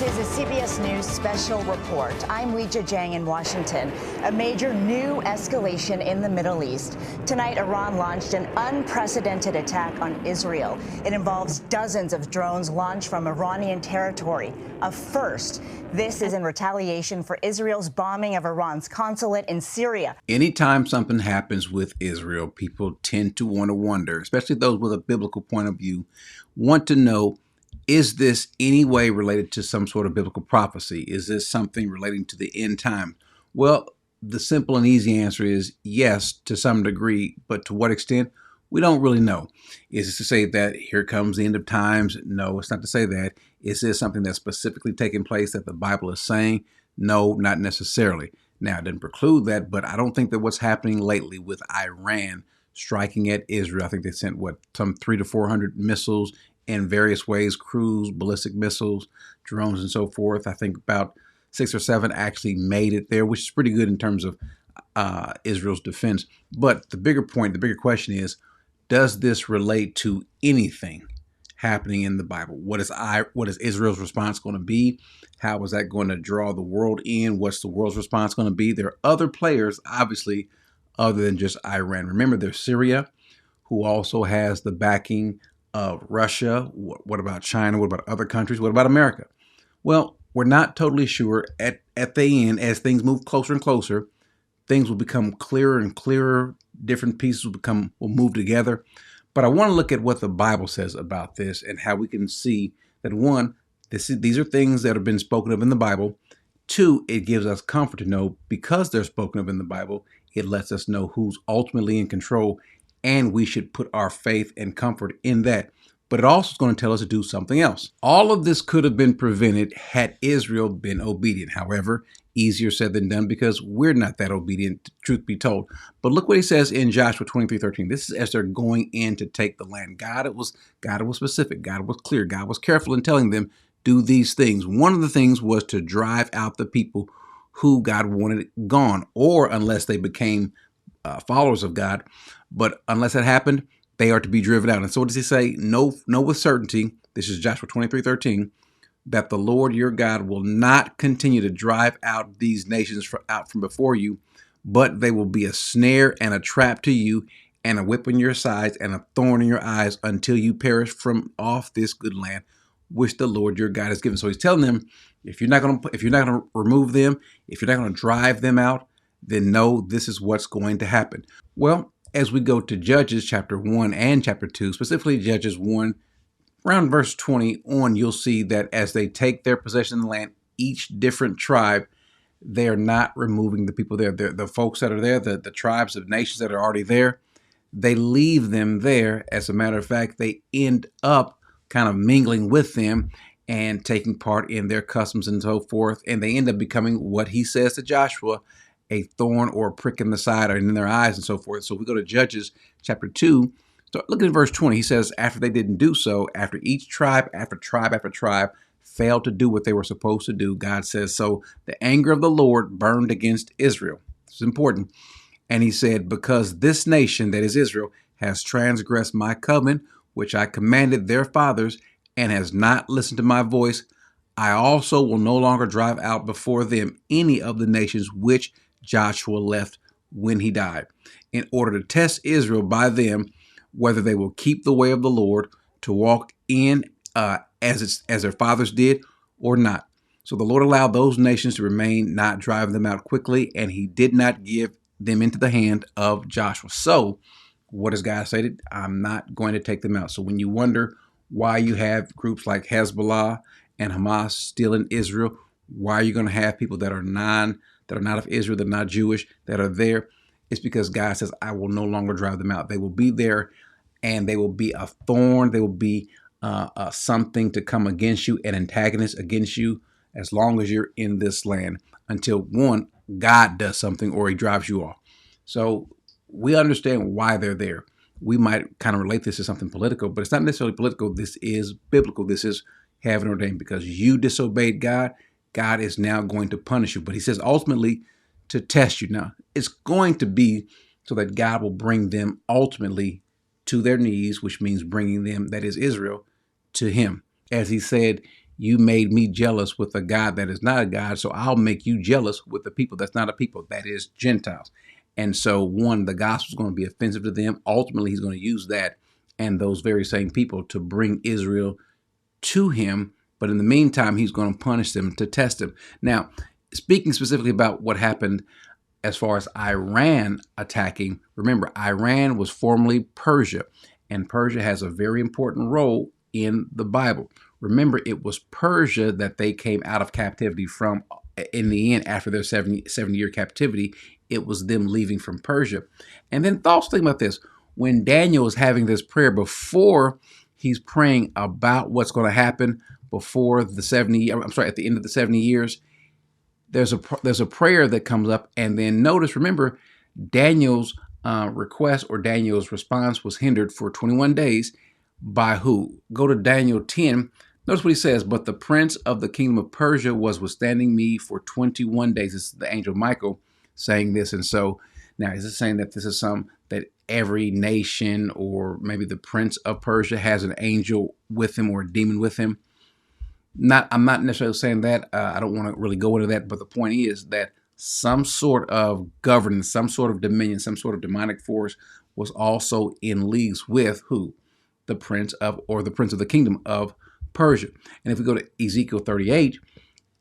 This is a CBS News special report. I'm Weijia Jiang in Washington. A major new escalation in the Middle East. Tonight, Iran launched an unprecedented attack on Israel. It involves dozens of drones launched from Iranian territory. A first. This is in retaliation for Israel's bombing of Iran's consulate in Syria. Anytime something happens with Israel, people tend to want to wonder, especially those with a biblical point of view, want to know, is this any way related to some sort of biblical prophecy? Is this something relating to the end time? Well, the simple and easy answer is yes, to some degree, but to what extent? We don't really know. Is this to say that here comes the end of times? No, it's not to say that. Is this something that's specifically taking place that the Bible is saying? No, not necessarily. Now, it didn't preclude that, but I don't think that what's happening lately with Iran striking at Israel, I think they sent, some 300 to 400 missiles in various ways, cruise, ballistic missiles, drones, and so forth. I think about 6 or 7 actually made it there, which is pretty good in terms of Israel's defense. But the bigger point, the bigger question is, does this relate to anything happening in the Bible? What is Israel's response going to be? How is that going to draw the world in? What's the world's response going to be? There are other players, obviously, other than just Iran. Remember, there's Syria, who also has the backing of Russia. What about China? What about other countries? What about America? Well, we're not totally sure. At the end, as things move closer and closer, things will become clearer and clearer. Different pieces will move together. But I want to look at what the Bible says about this and how we can see that, one, these are things that have been spoken of in the Bible. Two, it gives us comfort to know because they're spoken of in the Bible, it lets us know who's ultimately in control, and we should put our faith and comfort in that. But it also is going to tell us to do something else. All of this could have been prevented had Israel been obedient. However, easier said than done because we're not that obedient, truth be told. But look what he says in Joshua 23:13. This is as they're going in to take the land. God was specific. God was clear. God was careful in telling them, do these things. One of the things was to drive out the people who God wanted gone, or unless they became followers of God. But unless that happened, they are to be driven out. And so what does he say? Know with certainty, this is Joshua 23:13, that the Lord your God will not continue to drive out these nations out from before you, but they will be a snare and a trap to you, and a whip in your sides and a thorn in your eyes until you perish from off this good land which the Lord your God has given. So he's telling them, if you're not going to remove them, if you're not going to drive them out, then know this is what's going to happen. Well, as we go to Judges chapter 1 and chapter 2, specifically Judges 1, around verse 20 on, you'll see that as they take their possession of the land, each different tribe, they are not removing the people there. The folks that are there, the tribes of nations that are already there, they leave them there. As a matter of fact, they end up kind of mingling with them and taking part in their customs and so forth. And they end up becoming what he says to Joshua, a thorn or a prick in the side or in their eyes and so forth. So if we go to Judges chapter 2, so look at verse 20. He says, after they didn't do so, after each tribe after tribe after tribe failed to do what they were supposed to do, God says, so the anger of the Lord burned against Israel. It's important. And he said, because this nation, that is Israel, has transgressed my covenant, which I commanded their fathers, and has not listened to my voice, I also will no longer drive out before them any of the nations which Joshua left when he died, in order to test Israel by them, whether they will keep the way of the Lord to walk in as their fathers did or not. So the Lord allowed those nations to remain, not driving them out quickly, and he did not give them into the hand of Joshua. So what does God say? I'm not going to take them out. So when you wonder why you have groups like Hezbollah and Hamas still in Israel, why are you going to have people that are not of Israel, that are not Jewish, that are there? It's because God says, I will no longer drive them out. They will be there, and they will be a thorn. They will be something to come against you, an antagonist against you, as long as you're in this land, until one, God does something or he drives you off. So we understand why they're there. We might kind of relate this to something political, but it's not necessarily political. This is biblical. This is heaven ordained, because you disobeyed God. God is now going to punish you. But he says ultimately to test you. Now, it's going to be so that God will bring them ultimately to their knees, which means bringing them, that is Israel, to him. As he said You made me jealous with a God that is not a God, so I'll make you jealous with the people that's not a people, that is Gentiles. And so, one, the gospel is going to be offensive to them. Ultimately, he's going to use that and those very same people to bring Israel to him. But in the meantime, he's going to punish them to test them. Now, speaking specifically about what happened as far as Iran attacking, remember, Iran was formerly Persia, and Persia has a very important role in the Bible. Remember, it was Persia that they came out of captivity from in the end after their 70-year captivity. It was them leaving from Persia. And then thoughts, think about this. When Daniel is having this prayer before he's praying about what's going to happen before the 70, I'm sorry, at the end of the 70 years, there's a prayer that comes up, and then notice, remember, Daniel's request or Daniel's response was hindered for 21 days by who? Go to Daniel 10. Notice what he says, but the prince of the kingdom of Persia was withstanding me for 21 days. This is the angel Michael saying this. And so now is it saying that this is that every nation or maybe the prince of Persia has an angel with him or a demon with him? I'm not necessarily saying that. I don't want to really go into that, but the point is that some sort of governance, some sort of dominion, some sort of demonic force was also in leagues with who? The prince of the kingdom of Persia. And if we go to Ezekiel 38,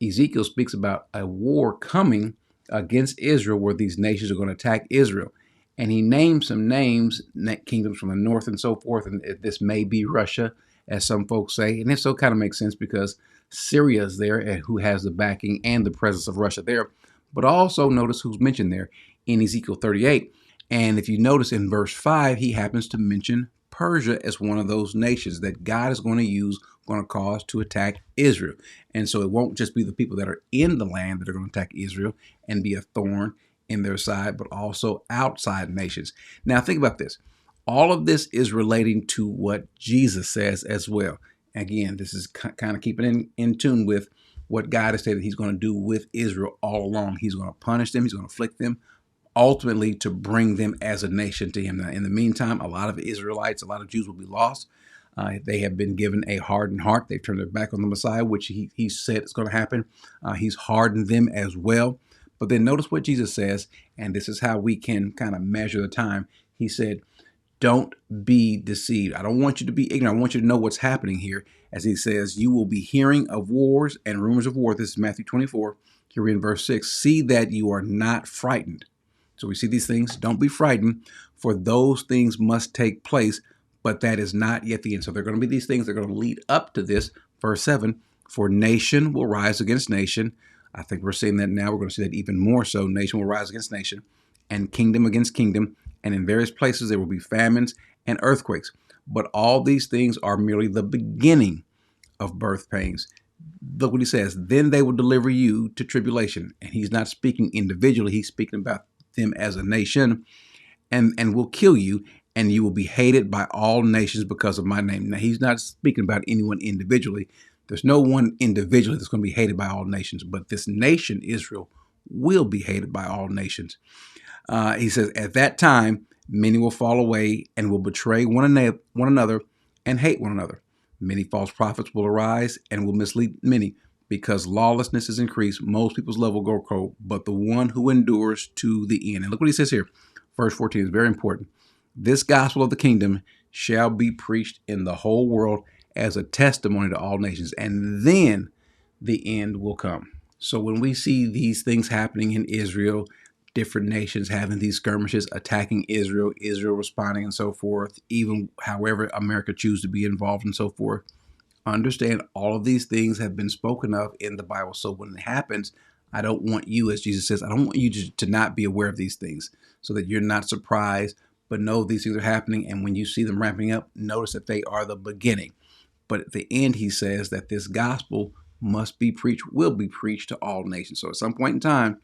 Ezekiel speaks about a war coming against Israel where these nations are going to attack Israel. And he names some names, kingdoms from the north and so forth. And this may be Russia, as some folks say. And if so, it kind of makes sense because Syria is there and who has the backing and the presence of Russia there. But also notice who's mentioned there in Ezekiel 38. And if you notice in verse 5, he happens to mention Persia as one of those nations that God is going to use, going to cause to attack Israel. And so it won't just be the people that are in the land that are going to attack Israel and be a thorn in their side, but also outside nations. Now think about this. All of this is relating to what Jesus says as well. Again, this is kind of keeping in tune with what God has said that he's going to do with Israel all along. He's going to punish them. He's going to afflict them, ultimately to bring them as a nation to him. Now, in the meantime, a lot of Israelites, a lot of Jews will be lost. They have been given a hardened heart. They've turned their back on the Messiah, which he said is going to happen. He's hardened them as well. But then notice what Jesus says, and this is how we can kind of measure the time. He said, don't be deceived. I don't want you to be ignorant. I want you to know what's happening here. As he says, you will be hearing of wars and rumors of war. This is Matthew 24. Here we're in verse 6. See that you are not frightened. So we see these things. Don't be frightened, for those things must take place, but that is not yet the end. So there are going to be these things that are going to lead up to this. Verse 7, for nation will rise against nation. I think we're seeing that now. We're going to see that even more so. Nation will rise against nation and kingdom against kingdom. And in various places there will be famines and earthquakes. But all these things are merely the beginning of birth pains. Look what he says. Then they will deliver you to tribulation. And he's not speaking individually. He's speaking about them as a nation, and will kill you, and you will be hated by all nations because of my name. Now, he's not speaking about anyone individually. There's no one individually that's going to be hated by all nations, but this nation, Israel, will be hated by all nations. He says, at that time, many will fall away and will betray one another and hate one another. Many false prophets will arise and will mislead many. Because lawlessness is increased, most people's love will grow cold, but the one who endures to the end. And look what he says here. Verse 14 is very important. This gospel of the kingdom shall be preached in the whole world as a testimony to all nations, and then the end will come. So when we see these things happening in Israel, different nations having these skirmishes, attacking Israel, Israel responding and so forth, even however America chooses to be involved and so forth, understand all of these things have been spoken of in the Bible. So when it happens, I don't want you, as Jesus says, I don't want you to not be aware of these things so that you're not surprised, but know these things are happening. And when you see them ramping up, notice that they are the beginning. But at the end, he says that this gospel must be preached, will be preached to all nations. So at some point in time,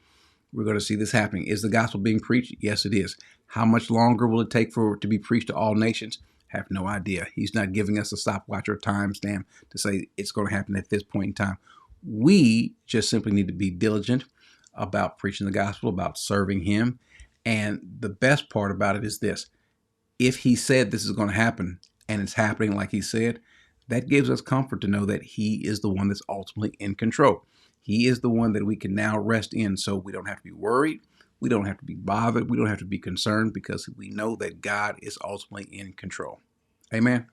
we're going to see this happening. Is the gospel being preached? Yes, it is. How much longer will it take for it to be preached to all nations? Have no idea. He's not giving us a stopwatch or timestamp to say it's going to happen at this point in time. We just simply need to be diligent about preaching the gospel, about serving him. And the best part about it is this. If he said this is going to happen and it's happening like he said, that gives us comfort to know that he is the one that's ultimately in control. He is the one that we can now rest in, so we don't have to be worried. We don't have to be bothered. We don't have to be concerned, because we know that God is ultimately in control. Amen.